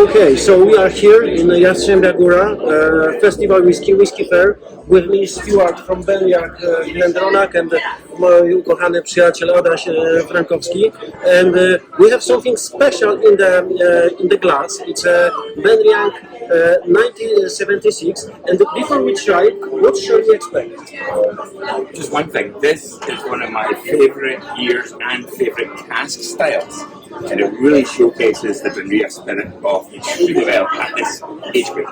Okay, so we are here in Jastrzębia Górze festival whisky fair with me Stuart from Benriach, Glendronach and mój ukochany przyjaciel Adaś Frankowski, and we have something special in the glass. It's a Benriach 1976, and before we try, what shall we expect? Just one thing, this is one of my favourite years and favourite cask styles, and it really showcases the Benriach spirit of extremely well at this age group.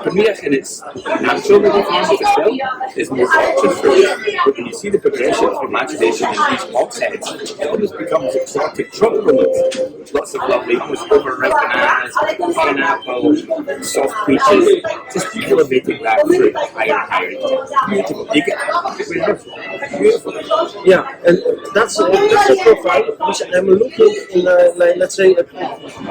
Benriach in its natural middle form of the still is more orchard fruit, but when you see the progression from maturation in these hogsheads, it almost becomes exotic tropical notes. Lots of lovely, almost overripe bananas, pineapple, soft peaches, just elevating that fruit higher and higher. Beautiful. You get beautiful. Yeah, and that's the profile which I'm looking in, let's say, a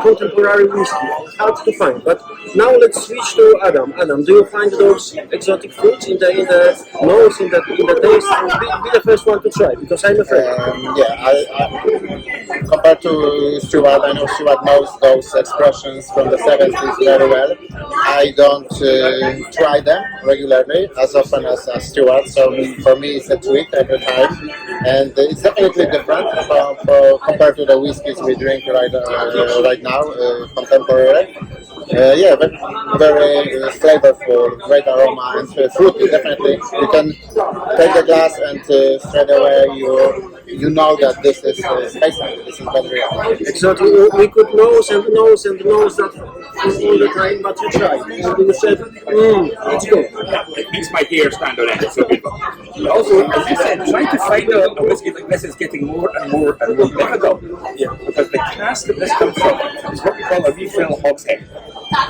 contemporary whiskey. Hard to find. But now let's switch to Adam. Adam, do you find those exotic fruits in the nose, in the taste? Be the first one to try, because I'm afraid. I compared to Stuart, I know Stuart knows those expressions from the 70s very well. I don't try them regularly as often as Stuart, so for me it's a treat every time, and it's definitely different compared to the whiskeys we drink right now, contemporary. Very flavorful, great aroma and fruity. Definitely, you can take the glass and straight away you know that this is spicy. This is Benriach. Exactly. We could nose that all the time, but you tried. And you said, it's good. It makes my hair stand on end. It's so beautiful. Also, as you said, trying to find a whiskey like this is getting more and more difficult. Yeah. Because the cask that this comes from is what we call a refill hogshead.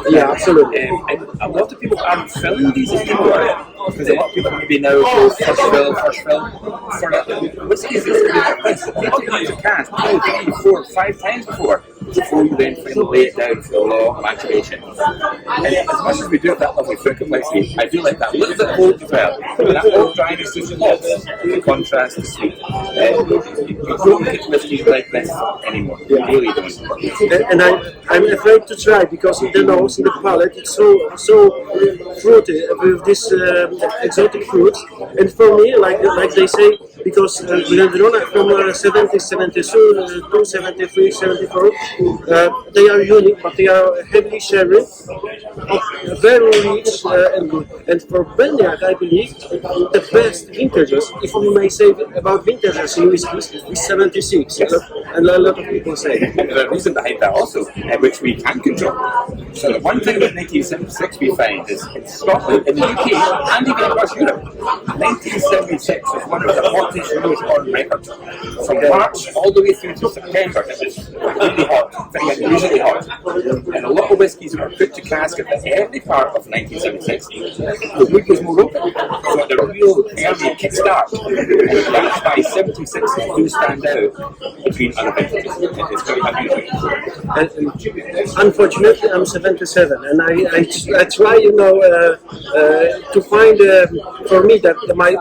Yeah, absolutely. And a lot of people aren't filling these anymore, because a lot of people maybe now go first fill. For whiskeys, it's you use a cask 2, 3, 4, 5 times before you then finally lay it down for a long maturation. And as much as we do have that lovely fruit complexity, I do like that little bit of old as well. That old dryness just helps to contrast the sweet. You don't get whiskies like this anymore. You really don't. And I'm afraid to try, because in the nose, in the palate, it's so fruity with this exotic fruits. And for me, like they say, because Glendronach from 70, 72, 73, 74, they are unique, but they are heavily sherry, very rich and good. And for Benriach, I believe the best vintages, if we may say about vintages in whiskies, is 76. Yes. And a lot of people say. And there's a reason behind that also, which we can control. So the one thing about 1976 we find is in Scotland, in the UK, and even across Europe, 1976 was one of the hottest years on record. From March all the way through to September, it was really hot, very unusually hot. And a lot of whiskies were put to cask at the early part of 1976. The wood was more open, so at the real early kickstart. And that's why 76 do stand out between other vintages. It's very unusual. Unfortunately, I'm 77, and I try, to find for me that my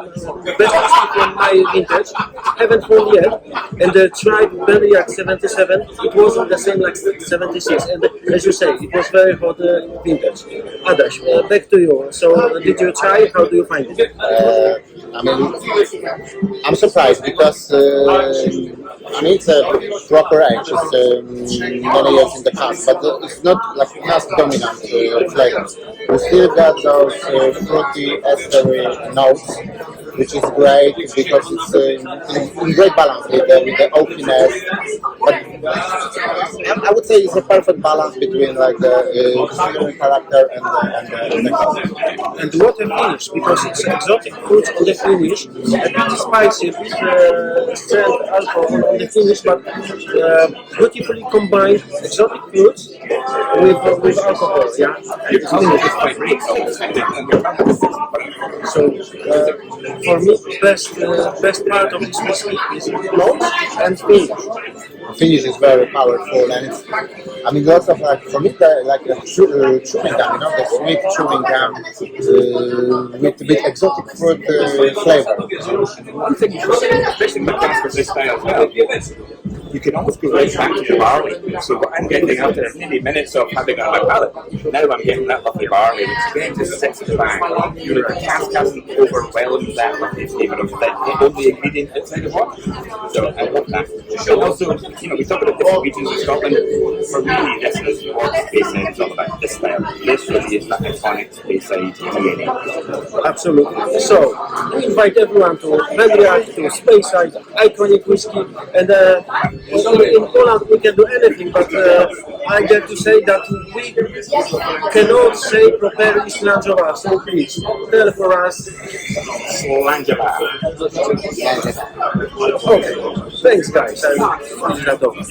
best whiskey from my vintage. Haven't found yet, and tried Benriach 77. It wasn't the same like 76, and as you say, it was very hot vintage. Adaś, back to you. So, did you try? How do you find it? I'm surprised because it's a proper age. It's many years in the cask, but it's not like cask dominant flavors. We still got those fruity, estery notes, which is great because it's in great balance with the oakiness. But I would say it's a perfect balance between like the sweet character and the cask. And what a finish, because it's exotic fruits on the finish, a bit spicy, a bit strength alcohol on the finish, but beautifully combined exotic fruits with alcohol. Yeah, Your tongue just vibrates. so for me, best part of this whiskey is nose and finish. Finish is very powerful, and it's, lots of for me chewing gum, the sweet chewing gum with exotic fruit flavor. One thing you should say, especially with cask of this style as well, you can almost go right back to the barley. So what I'm getting after maybe minutes of having it on my palate, now I'm getting that lovely barley, which again just sits at the back. You know, the cask hasn't overwhelmed that lovely flavour of the only ingredient outside of water. So I love that. And also, you know, we talk about different regions of Scotland. For me, this is what Speyside is all about, this style. This really is that iconic Speyside DNA. Absolutely. So, we invite everyone to Benriach, to Speyside, iconic whiskey, and in Poland we can do anything, but I get to say that we cannot say properly Slanjowa, so please, tell for us. Slanjowa. Okay, thanks guys, I'm